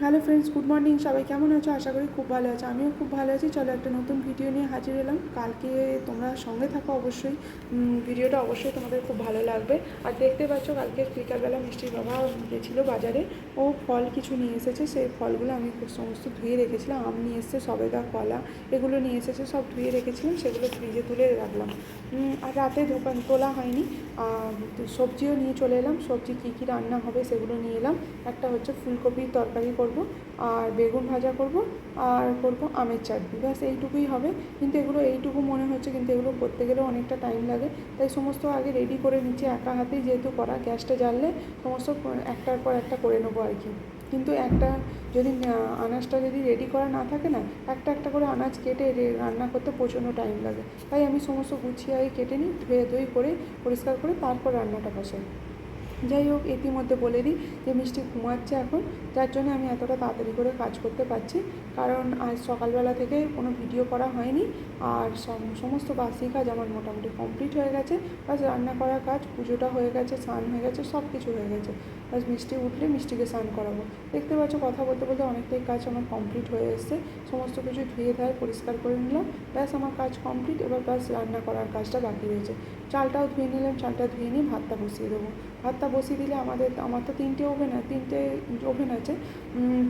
Hello friends, good morning. সবাই কেমন আছো? আশা করি খুব ভালো আছো। আমিও খুব ভালো আছি। চলো একটা নতুন ভিডিও নিয়ে হাজির হলাম। কালকে তোমরা সঙ্গে থাকো অবশ্যই। ভিডিওটা অবশ্যই তোমাদের খুব ভালো লাগবে। আর দেখতে পাচ্ছ কালকে বিকালবেলা মিষ্টির বাবা গেছিলো বাজারে। ও ফল কিছু নিয়ে এসেছে। সেই ফলগুলো আমি সমস্ত ধুয়ে রেখেছিলাম। আম নিয়ে এসেছে, সবেদা, কলা, এগুলো নিয়ে এসেছে, সব ধুয়ে রেখেছিলাম। সেগুলো ফ্রিজে তুলে রাখলাম। আর রাতে দোকান তোলা হয়নি। সবজিও নিয়ে চলে এলাম। সবজি কী কী রান্না হবে সেগুলো নিয়ে এলাম। একটা হচ্ছে ফুলকপির তরকারি করব, আর বেগুন ভাজা করব, আর করব আমের চাটনি। ব্যাস এইটুকুই হবে। কিন্তু এগুলো এইটুকু মনে হচ্ছে, কিন্তু এগুলো করতে গেলেও অনেকটা টাইম লাগে। তাই সমস্ত আগে রেডি করে নিচ্ছি একা হাতেই, যেহেতু করা। গ্যাসটা জ্বাললে সমস্ত একটার পর একটা করে নেবো আর কি। কিন্তু একটা যদি আনাজটা যদি রেডি করা না থাকে না, একটা একটা করে আনাজ কেটে রান্না করতে প্রচণ্ড টাইম লাগে। তাই আমি সমস্ত গুছিয়ে আগে কেটে নিই, ধুয়ে করে পরিষ্কার করে তারপর রান্নাটা বসাই। যাই হোক, ইতিমধ্যে বলে দিই যে মিষ্টি ঘুমাচ্ছে এখন, যার জন্য আমি এতটা তাড়াতাড়ি করে কাজ করতে পারছি। কারণ আজ সকালবেলা থেকে কোনো ভিডিও করা হয়নি। আর সমস্ত বাসি কাজ আমার মোটামুটি কমপ্লিট হয়ে গেছে। বাস রান্না করার কাজ, পুজোটা হয়ে গেছে, স্নান হয়ে গেছে, সব কিছু হয়ে গেছে। বাস মিষ্টি উঠলে মিষ্টিকে স্নান করাবো। দেখতে পাচ্ছ কথা বলতে বলতে অনেকটাই কাজ আমার কমপ্লিট হয়ে এসছে। সমস্ত কিছু ধুয়ে ধায়ে পরিষ্কার করে নিলাম। ব্যাস আমার কাজ কমপ্লিট। এবার ব্যাস রান্না করার কাজটা বাকি রয়েছে। চালটাও ধুয়ে নিলাম, চালটা ধুয়ে নিয়ে ভাতটা বসিয়ে দেবো। ভাতটা বসিয়ে দিলে আমার তো তিনটে ওভেন আছে।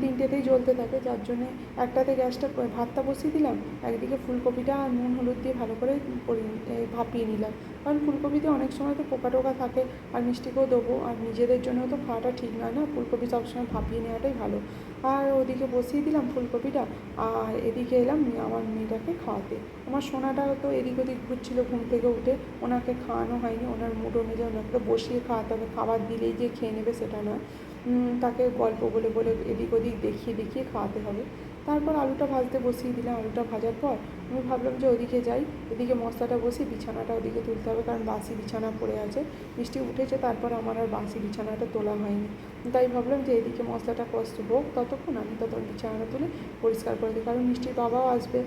তিনটেতেই জ্বলতে থাকে, যার জন্যে একটাতে গ্যাসটা ভাতটা বসিয়ে দিলাম। একদিকে ফুলকপিটা নুন হলুদ দিয়ে ভালো করে ভাপিয়ে নিলাম। কারণ ফুলকপিতে অনেক সময় তো পোকা টোকা থাকে, আর মিষ্টিকেও দেবো, আর নিজেদের জন্যও তো খাওয়াটা ঠিক নয় না। ফুলকপি সবসময় ভাপিয়ে নেওয়াটাই ভালো। আর ওদিকে বসিয়ে দিলাম ফুলকপিটা। আর এদিকে এলাম আমার মেয়েটাকে খাওয়াতে। আমার সোনাটা তো এদিক ওদিক ঘুরছিল ঘুম থেকে উঠে। ওনাকে খাওয়ানো হয়নি, ওনার মুডও মেজে ওনাকে বসিয়ে খাওয়াতে হবে। খাবার দিলেই যে খেয়ে নেবে সেটা নয়। তাকে গল্প বলে বলে এদিক ওদিক দেখিয়ে দেখিয়ে খাওয়াতে হবে। তারপর আলুটা ভাজতে বসিয়ে দিলাম। আলুটা ভাজার পর আমি ভাবলাম যে ওদিকে যাই, এদিকে মশলাটা বসিয়ে বিছানাটা ওদিকে তুলতে হবে, কারণ বাসি বিছানা পড়ে আছে। মিষ্টি উঠেছে, তারপর আমার আর বাসি বিছানাটা তোলা হয়নি। তাই ভাবলাম যে এদিকে মশলাটা কষতে হোক, ততক্ষণ আমি বিছানাটা তুলে পরিষ্কার করে দিই। কারণ মিষ্টির বাবাও আসবে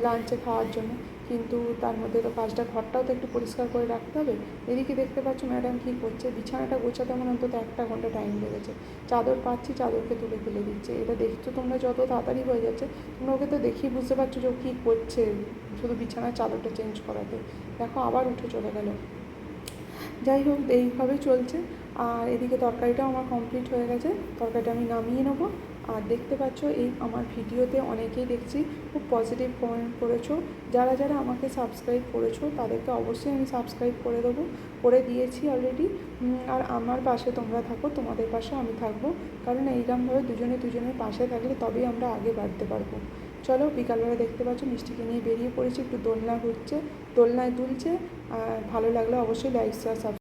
লাঞ্চে খাওয়ার জন্য। কিন্তু তার মধ্যে তো ঘরটাও তো একটু পরিষ্কার করে রাখতে হবে। এদিকে দেখতে পাচ্ছ ম্যাডাম কী করছে, বিছানাটা গোছাতে আমার অন্তত 1 ঘন্টা টাইম লেগেছে। চাদর পাচ্ছি, চাদরকে তুলে ফেলে দিচ্ছে। এটা দেখছো তোমরা, যত তাড়াতাড়ি হয়ে যাচ্ছে। তোমরা ওকে তো দেখেই বুঝতে পারছো যে ও কী করছে, শুধু বিছানার চাদরটা চেঞ্জ করাতে। দেখো আবার উঠে চলে গেল। যাই হোক, এইভাবেই চলছে। আর এদিকে তরকারিটাও আমার কমপ্লিট হয়ে গেছে। তরকারিটা আমি নামিয়ে নেবো। আর দেখতে পাচ্ছ এই আমার ভিডিওতে অনেকেই দেখছি খুব পজিটিভ কমেন্ট করেছো। যারা যারা আমাকে সাবস্ক্রাইব করেছো তাদেরকে অবশ্যই আমি সাবস্ক্রাইব করে দেবো, করে দিয়েছি অলরেডি। আর আমার পাশে তোমরা থাকো, তোমাদের পাশে আমি থাকবো। কারণ এইরকমভাবে দুজনের পাশে থাকলে তবেই আমরা আগে বাড়তে পারবো। চলো, বিকালবেলা দেখতে পাচ্ছ মিষ্টিকে নিয়ে বেরিয়ে পড়েছি, একটু দোলনা ঘুরছে, দোলনায় দুলছে। আর ভালো লাগলে অবশ্যই লাইক শেয়ার